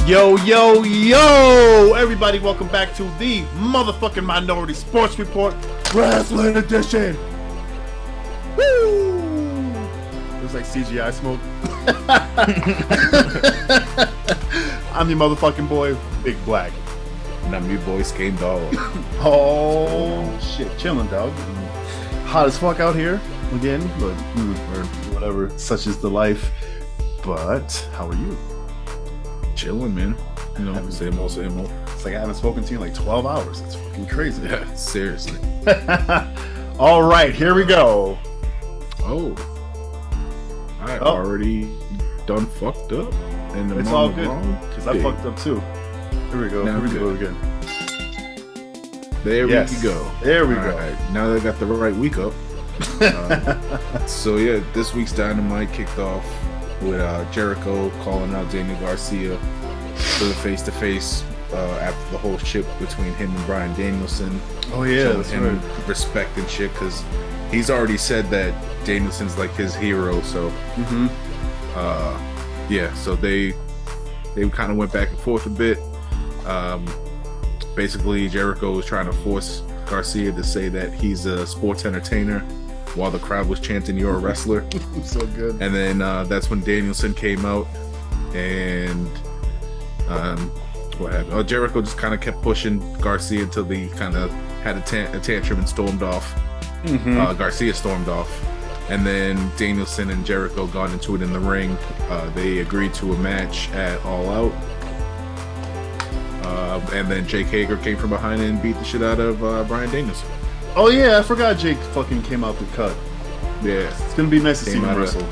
Yo, yo, yo! Everybody, welcome back to the motherfucking Minority Sports Report RASSLIN edition! Woo! It was like CGI smoke. I'm your motherfucking boy, Big Black. And I'm your boy, Skame Dog. Oh, shit. Chilling, dog. Hot as fuck out here, again, but or whatever, such is the life. But, how are you? Chilling, man. You know, same old, same old. It's like I haven't spoken to you in like 12 hours. It's fucking crazy. Yeah, seriously. All right, here we go. Oh. I already done fucked up. And it's all good, because I fucked up too. Here we go. Now Here we go again. There we go. There we go. Right. Now that I got the right week up. So, yeah, this week's Dynamite kicked off with Jericho calling out Daniel Garcia for the face-to-face after the whole shit between him and Bryan Danielson. Oh yeah, that's him right. Respect and shit, because he's already said that Danielson's like his hero. So yeah, so they kind of went back and forth a bit. Basically, Jericho was trying to force Garcia to say that he's a sports entertainer, while the crowd was chanting, "You're a wrestler." So good. And then that's when Danielson came out, and what happened? Oh, Jericho just kind of kept pushing Garcia until they kind of had a tantrum and stormed off. Garcia stormed off, and then Danielson and Jericho got into it in the ring. They agreed to a match at All Out, and then Jake Hager came from behind and beat the shit out of Bryan Danielson. Oh yeah, I forgot Jake fucking came out the cut. Yeah, it's gonna be nice to see him wrestle.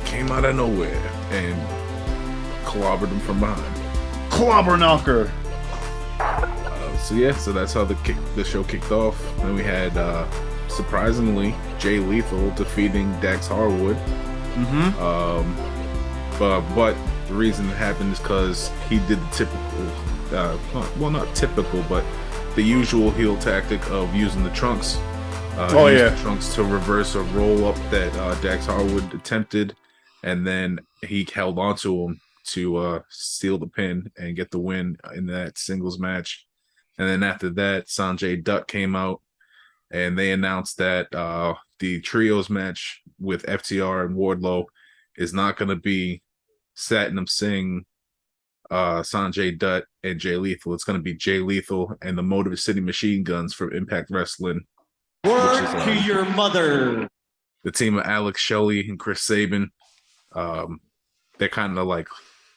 Came out of nowhere and clobbered him from behind. Clobber knocker. So that's how the show kicked off. Then we had surprisingly Jay Lethal defeating Dax Harwood. But the reason it happened is because he did the typical, well, not typical, but the usual heel tactic of using the trunks. The trunks to reverse a roll up that Dax Harwood attempted, and then he held onto him to steal the pin and get the win in that singles match. And then after that, Sanjay Dutt came out, and they announced that the trios match with FTR and Wardlow is not going to be Satnam Singh, Sanjay Dutt, and Jay Lethal. It's going to be Jay Lethal and the Motor City Machine Guns from Impact Wrestling. Word to your mother. The team of Alex Shelley and Chris Sabin. They're kind of like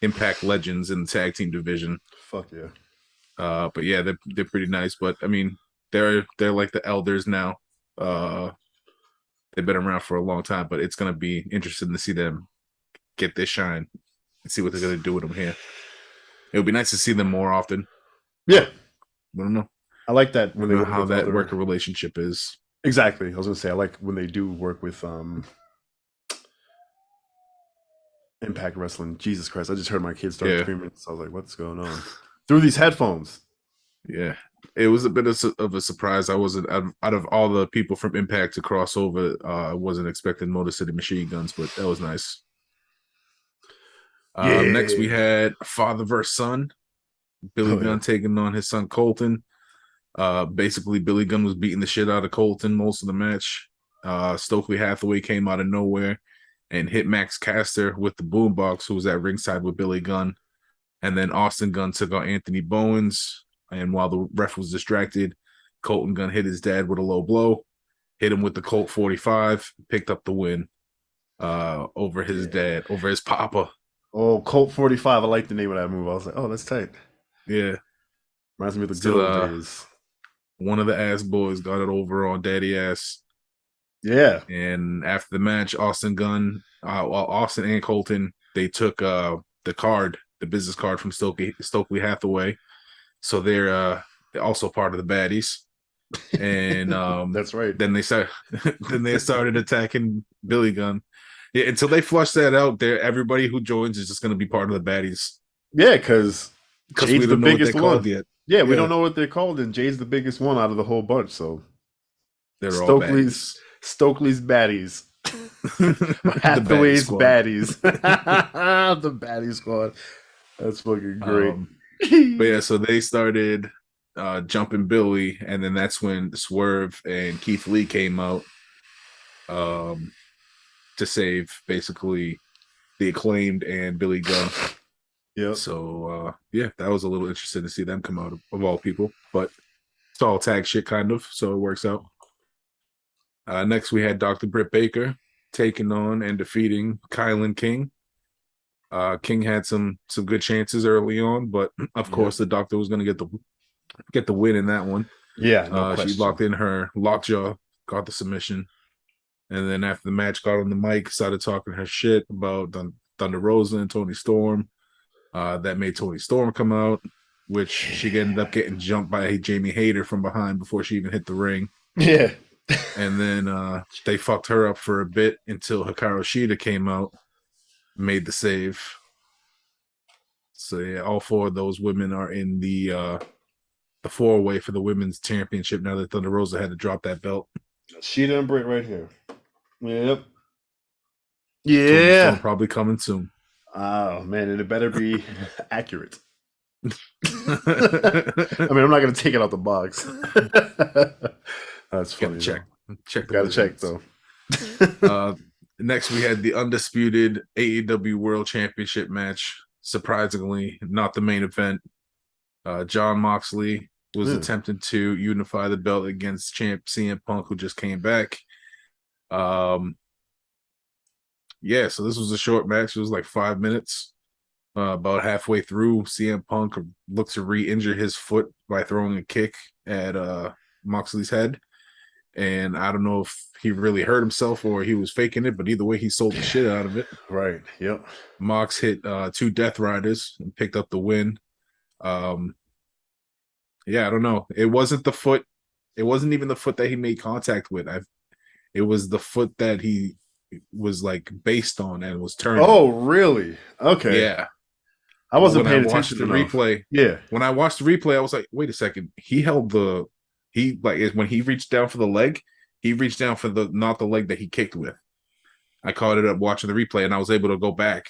Impact legends in the tag team division. Fuck yeah. But yeah, they're pretty nice. But I mean, they're like the elders now. They've been around for a long time, but it's going to be interesting to see them get this shine and see what they're going to do with them here. It would be nice to see them more often. Yeah. I don't know. I like that when they work how that worker relationship is. Exactly. I was going to say, I like when they do work with Impact Wrestling. Jesus Christ. I just heard my kids start screaming. So I was like, what's going on? Through these headphones. Yeah. It was a bit of a surprise. I wasn't, out of all the people from Impact to cross over, I wasn't expecting Motor City Machine Guns, but that was nice. Next we had Father vs. Son. Billy Gunn taking on his son Colton. Basically, Billy Gunn was beating the shit out of Colton most of the match. Stokely Hathaway came out of nowhere and hit Max Caster with the boombox, who was at ringside with Billy Gunn. And then Austin Gunn took out Anthony Bowens. And while the ref was distracted, Colton Gunn hit his dad with a low blow, hit him with the Colt 45, picked up the win over his dad, over his papa. Oh, Colt 45. I like the name of that move. I was like, oh, that's tight. Yeah. Reminds me of the good old days. One of the ass boys got it over on daddy ass. Yeah. And after the match, Austin and Colton, they took the business card from Stokely Hathaway. So they're also part of the baddies. And that's right. Then they started attacking Billy Gunn. Yeah, until they flush that out there, everybody who joins is just going to be part of the baddies. Yeah, because Jade's the biggest one yet. Yeah, we don't know what they're called, and Jade's the biggest one out of the whole bunch. So they're Stokely's baddies, Hathaway's baddies, the baddie squad. That's fucking great. But yeah, so they started jumping Billy, and then that's when Swerve and Keith Lee came out to save basically the Acclaimed and Billy Gunn. Yep. So yeah, that was a little interesting to see them come out of all people, but it's all tag shit kind of, so it works out. Next we had Dr. Britt Baker taking on and defeating Kylan King. King had some good chances early on, but of course the Doctor was going to get the win in that one. Yeah, no question. She locked in her lockjaw, got the submission, and then after the match, got on the mic, started talking her shit about Thunder Rosa and Tony Storm. That made Tony Storm come out, which she ended up getting jumped by Jamie Hayter from behind before she even hit the ring. Yeah. And then they fucked her up for a bit until Hikaru Shida came out, made the save. So yeah, all four of those women are in the four-way for the women's championship now that Thunder Rosa had to drop that belt. Shida and Britt right here. Yep. Yeah. Probably coming soon. Oh man, and it better be accurate. I mean, I'm not gonna take it out the box. That's funny. Gotta check though. Next, we had the undisputed AEW World Championship match. Surprisingly, not the main event. John Moxley was attempting to unify the belt against champ CM Punk, who just came back. Yeah, so this was a short match. It was like 5 minutes. About halfway through, CM Punk looked to re-injure his foot by throwing a kick at Moxley's head. And I don't know if he really hurt himself or he was faking it, but either way, he sold the shit out of it. Right, yep. Mox hit 2 Death Riders and picked up the win. Yeah, I don't know. It wasn't the foot. It wasn't even the foot that he made contact with. It was the foot that he was like based on and was turning. Oh, really? Okay. Yeah. I wasn't paying attention to the replay. Yeah. When I watched the replay, I was like, wait a second. When he reached down for the leg, he reached down for not the leg that he kicked with. I caught it up watching the replay and I was able to go back.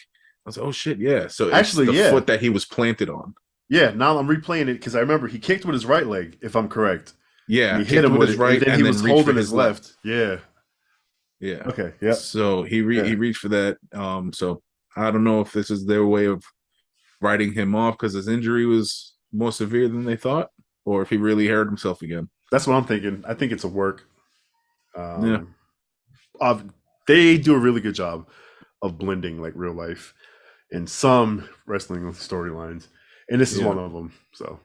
I was like, oh shit, yeah. So actually, it's the foot that he was planted on. Yeah, now I'm replaying it because I remember he kicked with his right leg, if I'm correct. Yeah, he hit him with his right, and then he was holding his left. Yeah. Okay. Yeah. So he reached for that. So I don't know if this is their way of writing him off because his injury was more severe than they thought, or if he really hurt himself again. That's what I'm thinking. I think it's a work. They do a really good job of blending like real life and some wrestling storylines, and this is one of them. So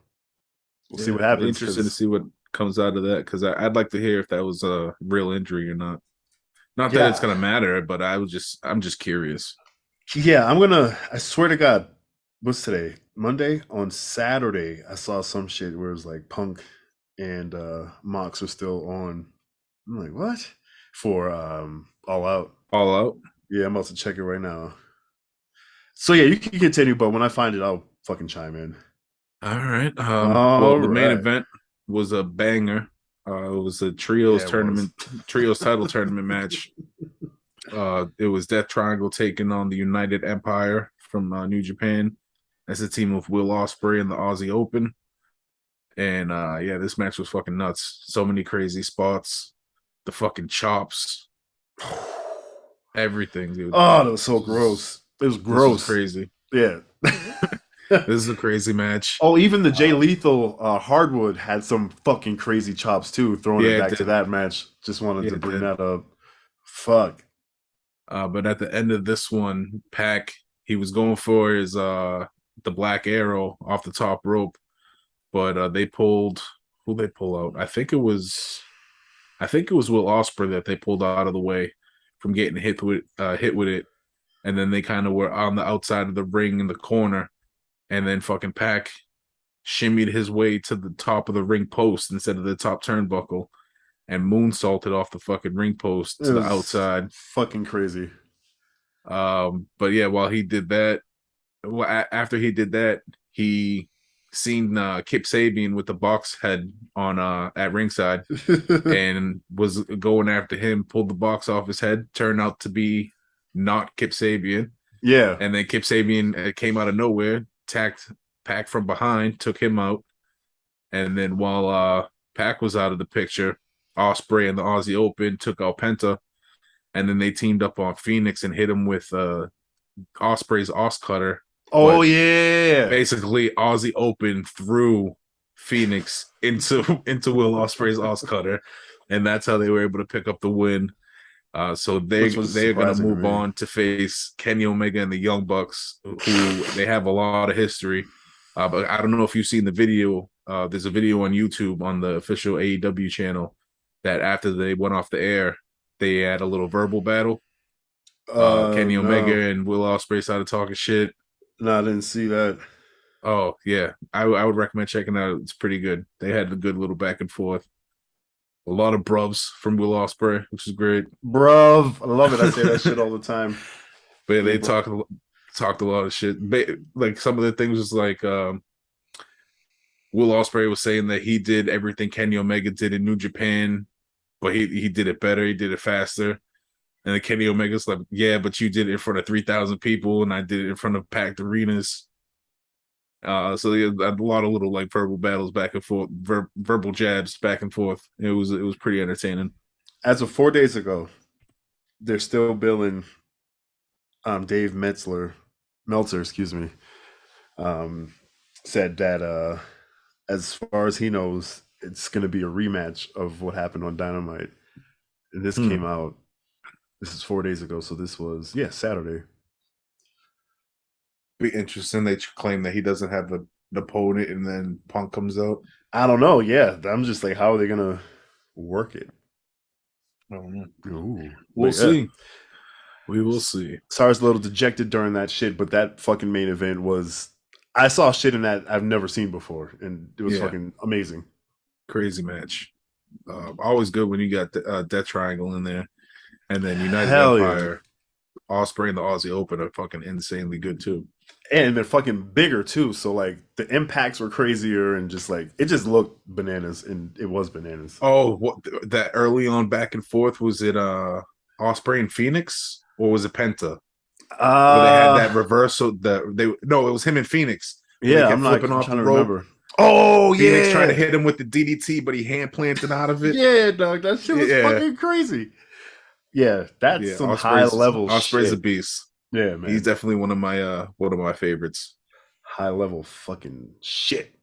we'll see what happens. Interested to see what comes out of that because I'd like to hear if that was a real injury or not. Not that it's gonna matter, but I'm just curious. Yeah, I swear to God, what's today? Monday? On Saturday, I saw some shit where it was like Punk and Mox are still on. I'm like, what? For All Out. All Out? Yeah, I'm about to check it right now. So yeah, you can continue, but when I find it, I'll fucking chime in. All right. The main event was a banger. It was a trios title tournament match. It was Death Triangle taking on the United Empire from New Japan. That's a team of Will Ospreay and the Aussie Open. And this match was fucking nuts. So many crazy spots. The fucking chops. Everything, dude. Oh, that was so gross. It was gross. Was crazy. Yeah. This is a crazy match. Oh, even the Jay Lethal Harwood had some fucking crazy chops too, throwing it back to that match. Just wanted to bring that up. Fuck. But at the end of this one, Pac, he was going for his the Black Arrow off the top rope, but they pulled who they pull out. I think it was Will Ospreay that they pulled out of the way from getting hit with it, and then they kind of were on the outside of the ring in the corner. And then fucking Pac shimmied his way to the top of the ring post instead of the top turnbuckle and moonsaulted off the fucking ring post to the outside. Fucking crazy. But yeah, while he did that, after he did that, he seen Kip Sabian with the box head on at ringside and was going after him, pulled the box off his head, turned out to be not Kip Sabian. Yeah. And then Kip Sabian came out of nowhere, attacked Pac from behind, took him out, and then while Pac was out of the picture, Osprey and the Aussie Open took out Penta, and then they teamed up on Phoenix and hit him with Osprey's Os Cutter. Oh yeah, basically Aussie Open threw Phoenix into Will Ospreay's Os Cutter, and that's how they were able to pick up the win. So they're going to move on to face Kenny Omega and the Young Bucks, who they have a lot of history. But I don't know if you've seen the video. There's a video on YouTube on the official AEW channel that after they went off the air, they had a little verbal battle. Kenny Omega and Will Ospreay started talking shit. No, I didn't see that. Oh yeah, I would recommend checking it out. It's pretty good. They had a good little back and forth. A lot of bruvs from Will Ospreay, which is great. Bruv, I love it. I say that shit all the time. But yeah, they talked a lot of shit. Like some of the things was like Will Ospreay was saying that he did everything Kenny Omega did in New Japan, but he did it better. He did it faster. And then Kenny Omega's like, yeah, but you did it in front of 3,000 people, and I did it in front of packed arenas. So yeah, a lot of little like verbal battles back and forth, verbal jabs back and forth. It was pretty entertaining. As of 4 days ago, they're still billing Dave Meltzer, excuse me, said that as far as he knows, it's going to be a rematch of what happened on Dynamite. And this came out. This is 4 days ago, so this was Saturday. Be interesting. They claim that he doesn't have the opponent, and then Punk comes out. I don't know. Yeah, I'm just like, how are they gonna work it? I don't know. Ooh, we'll see. We will see. Sorry's a little dejected during that shit, but that fucking main event was. I saw shit in that I've never seen before, and it was fucking amazing. Crazy match. Always good when you got the Death Triangle in there. And then United Empire, Ospreay and the Aussie Open are fucking insanely good too. And they're fucking bigger too. So like the impacts were crazier and just like it just looked bananas, and it was bananas. Oh, what that early on back and forth, was it Ospreay and Phoenix, or was it Penta? Where they had that reversal. It was him and Phoenix. Yeah, I'm trying to remember. Oh, Phoenix tried to hit him with the DDT, but he hand planted out of it. Yeah, dog, that shit was fucking crazy. Yeah, that's some high level shit. Ospreay's a beast. Yeah, man. He's definitely one of my favorites. High level fucking shit.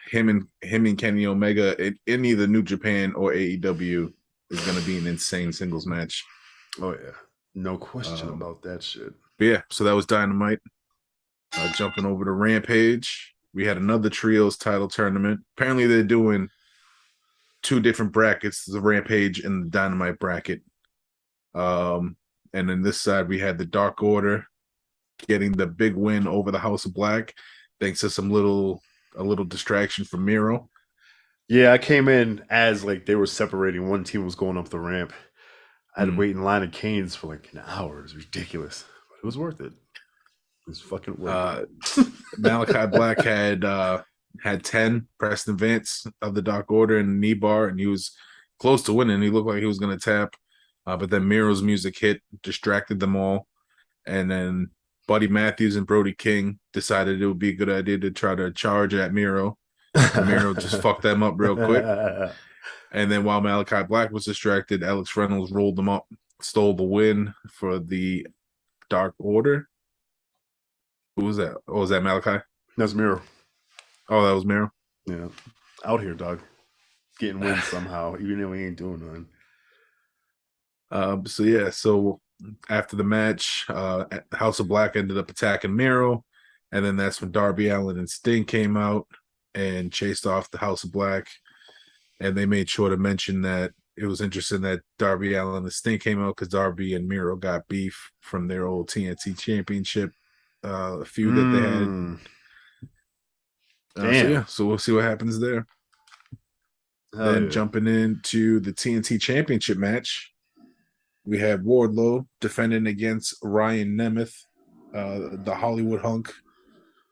Him and Kenny Omega in either New Japan or AEW is going to be an insane singles match. Oh yeah, no question about that shit. But yeah, so that was Dynamite. Jumping over to Rampage, we had another trios title tournament. Apparently, they're doing two different brackets: the Rampage and the Dynamite bracket. And then this side we had the Dark Order getting the big win over the House of Black, thanks to a little distraction from Miro. Yeah, I came in as like they were separating. One team was going up the ramp. I had to wait in line at Cane's for like an hour. It was ridiculous, but it was worth it. It was fucking worth it. Malachi Black had 10. Preston Vance of the Dark Order in the knee bar, and he was close to winning. He looked like he was going to tap, but then Miro's music hit, distracted them all, and then Buddy Matthews and Brody King decided it would be a good idea to try to charge at Miro. And Miro just fucked them up real quick. And then while Malachi Black was distracted, Alex Reynolds rolled them up, stole the win for the Dark Order. Who was that? Oh, was that Malachi? That's Miro. Oh, that was Miro? Yeah. Out here, dog. Getting wins somehow, even though we ain't doing nothing. So after the match, House of Black ended up attacking Miro, and then that's when Darby Allin and Sting came out and chased off the House of Black. And they made sure to mention that it was interesting that Darby Allin and Sting came out because Darby and Miro got beef from their old TNT Championship feud that they had. So we'll see what happens there. Then jumping into the TNT Championship match, we had Wardlow defending against Ryan Nemeth, the Hollywood hunk,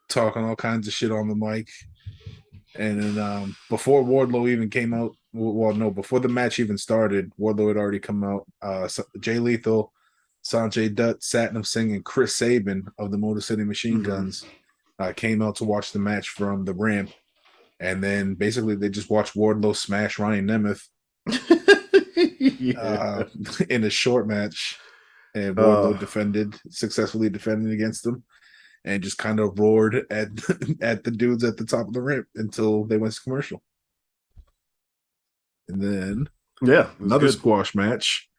talking all kinds of shit on the mic. And then before Wardlow even came out, before the match even started, Wardlow had already come out. Jay Lethal, Sanjay Dutt, Satnam Singh, and Chris Sabin of the Motor City Machine Guns came out to watch the match from the ramp, and then basically they just watched Wardlow smash Ryan Nemeth in a short match, and Wardlow successfully defended against them, and just kind of roared at at the dudes at the top of the ramp until they went to commercial. And then another squash match.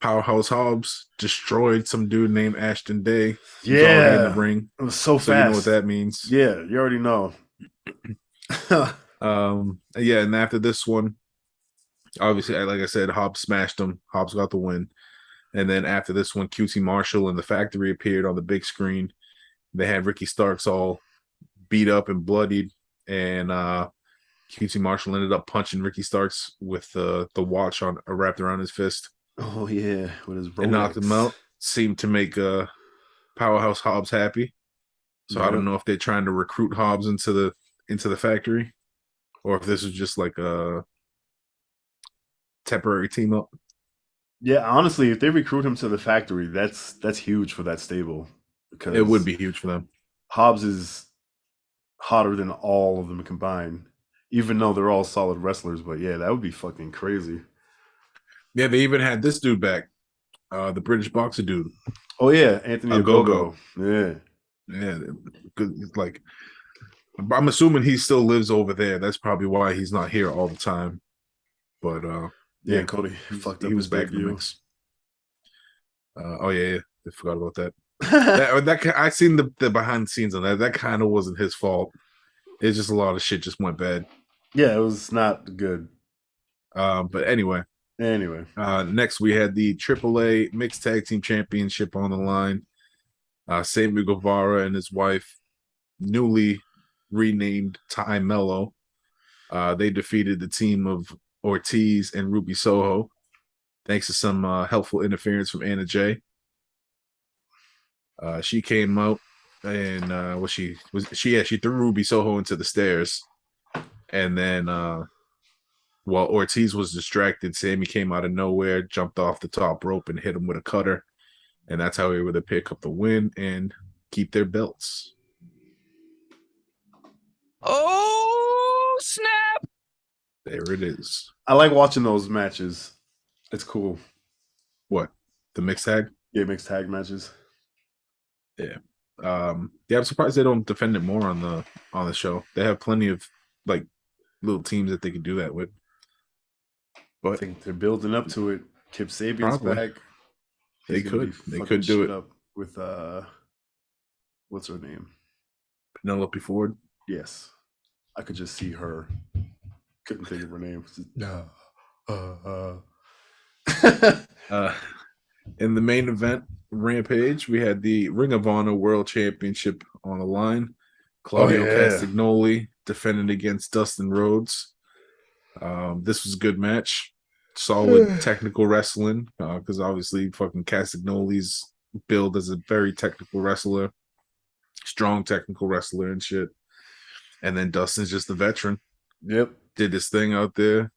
Powerhouse Hobbs destroyed some dude named Ashton Day. He's already in the ring. It was so fast. You know what that means. Yeah, you already know. Yeah, and after this one, obviously, like I said, Hobbs smashed him. Hobbs got the win. And then after this one, QT Marshall and the Factory appeared on the big screen. They had Ricky Starks all beat up and bloodied, and QT Marshall ended up punching Ricky Starks with the watch wrapped around his fist. Oh yeah, with his Rolex. And knocked him out. Seemed to make Powerhouse Hobbs happy. So I don't know if they're trying to recruit Hobbs into the Factory, or if this is just like a temporary team up. Yeah, honestly, if they recruit him to the Factory, that's huge for that stable. Because it would be huge for them. Hobbs is hotter than all of them combined, even though they're all solid wrestlers. But yeah, that would be fucking crazy. Yeah, they even had this dude back, the British boxer dude. Oh yeah, Anthony Ogogo. Yeah, good. Like, I'm assuming he still lives over there. That's probably why he's not here all the time. But yeah, Cody fucked up. He was back in the mix. Oh yeah, I forgot about that. that I seen the behind the scenes on that. That kind of wasn't his fault. It's just a lot of shit just went bad. Yeah, it was not good. But anyway. Next we had the AAA Mixed Tag Team Championship on the line. Sammy Guevara and his wife, newly renamed Ty Mello, they defeated the team of Ortiz and Ruby Soho, thanks to some helpful interference from Anna Jay. She came out and she threw Ruby Soho into the stairs, and then while Ortiz was distracted, Sammy came out of nowhere, jumped off the top rope, and hit him with a cutter. And that's how they were able to pick up the win and keep their belts. Oh, snap! There it is. I like watching those matches. It's cool. What? The mixed tag? Yeah, mixed tag matches. Yeah. I'm surprised they don't defend it more on the show. They have plenty of like little teams that they could do that with. But I think they're building up to it. Kip Sabian's back. They could do it up with what's her name? Penelope Ford. Yes, I could just see her. Couldn't think of her name. In the main event, Rampage, we had the Ring of Honor World Championship on the line. Claudio Castagnoli defended against Dustin Rhodes. This was a good match. Solid technical wrestling, because obviously fucking Castagnoli's billed as a very technical wrestler, strong technical wrestler and shit. And then Dustin's just a veteran. Yep. Did his thing out there.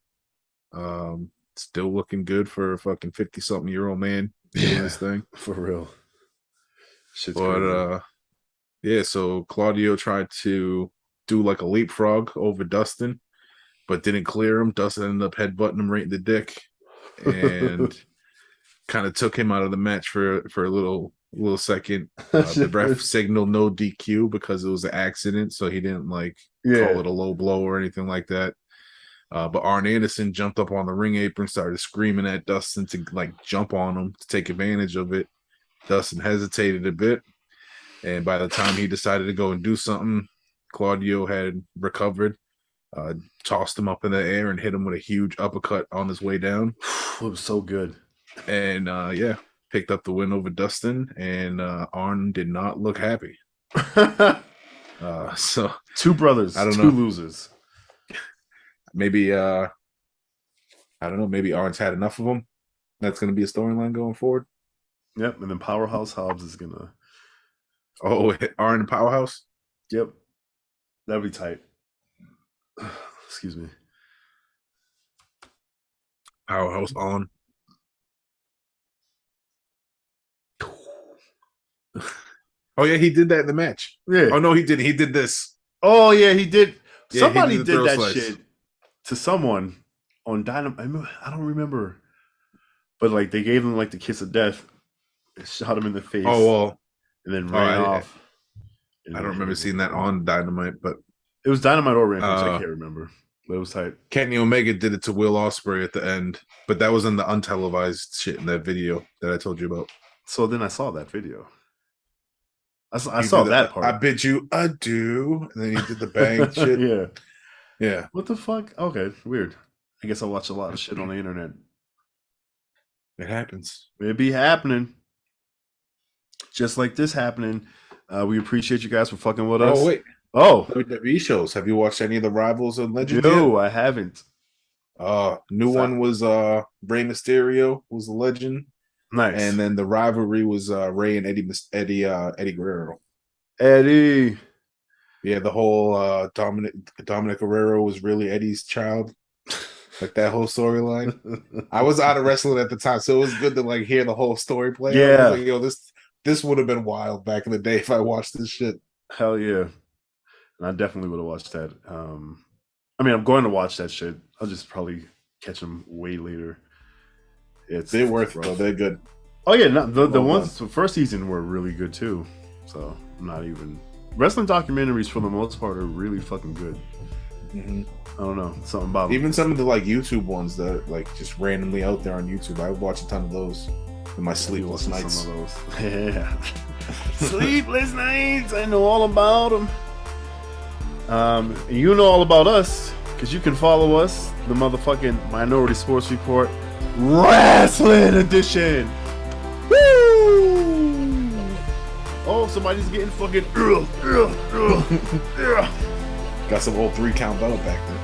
Still looking good for a fucking 50-something-year-old man doing this thing. For real. Shit's but crazy. So Claudio tried to do like a leapfrog over Dustin, but didn't clear him. Dustin ended up headbutting him right in the dick and kind of took him out of the match for a little second. The ref signaled no DQ because it was an accident, so he didn't call it a low blow or anything like that. But Arn Anderson jumped up on the ring apron, started screaming at Dustin to jump on him to take advantage of it. Dustin hesitated a bit, and by the time he decided to go and do something, Claudio had recovered. Tossed him up in the air and hit him with a huge uppercut on his way down. It was so good. And picked up the win over Dustin, and Arn did not look happy. So two brothers, I don't two know. Losers. Maybe I don't know, maybe Arn's had enough of them. That's gonna be a storyline going forward. Yep, and then Powerhouse Hobbs is gonna Arn and Powerhouse? Yep. That'd be tight. Excuse me. Powerhouse on. Oh yeah, he did that in the match. Yeah. Oh no, he did. He did this. Oh yeah, he did. Yeah, Somebody he did the did throw that slice. shit to someone on Dynamite. I don't remember, but like they gave him like the kiss of death, shot him in the face. Oh well, and then ran off. I don't remember seeing that on Dynamite, but it was Dynamite or Rampage. I can't remember, but it was tight. Kenny Omega did it to Will Ospreay at the end, but that was in the untelevised shit in that video that I told you about. So then I saw that video. I saw that part. I bid you adieu, and then he did the bang shit. Yeah. What the fuck? Okay, weird. I guess I watch a lot of shit on the internet. It happens. It be happening. Just like this happening. We appreciate you guys for fucking with us. Oh wait. Oh, WWE shows. Have you watched any of the Rivals and Legends? No, I haven't. New one was Rey Mysterio was the Legend. Nice. And then the rivalry was Ray and Eddie Guerrero. Eddie. Yeah, the whole Dominic Guerrero was really Eddie's child. Like that whole storyline. I was out of wrestling at the time, so it was good to like hear the whole story play. Yeah. I was like, yo, this would have been wild back in the day if I watched this shit. Hell yeah. And I definitely would have watched that. I mean, I'm going to watch that shit. I'll just probably catch them way later. They're worth it though. They're good. Oh yeah, the ones the first season were really good too. So I'm not even wrestling documentaries for the most part are really fucking good. Mm-hmm. I don't know, something about even some of the like YouTube ones that are like just randomly out there on YouTube. I would watch a ton of those in my sleepless nights. Some of those. Yeah, sleepless nights. I know all about them. You know all about us because you can follow us, the motherfucking Minority Sports Report RASSLIN edition. Woo! Oh, somebody's getting fucking got some old 3-count belt back there.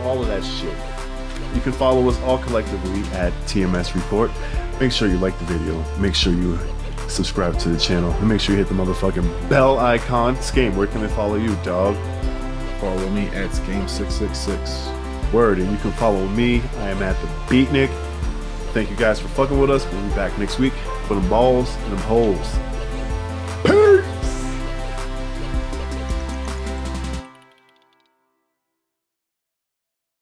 All of that shit. You can follow us all collectively at TMS Report. Make sure you like the video. Make sure you subscribe to the channel. And make sure you hit the motherfucking bell icon. Skame, where can they follow you, dog? Follow me at Skame666. Word, and you can follow me. I am at the Beatnik. Thank you guys for fucking with us. We'll be back next week for them balls and them holes.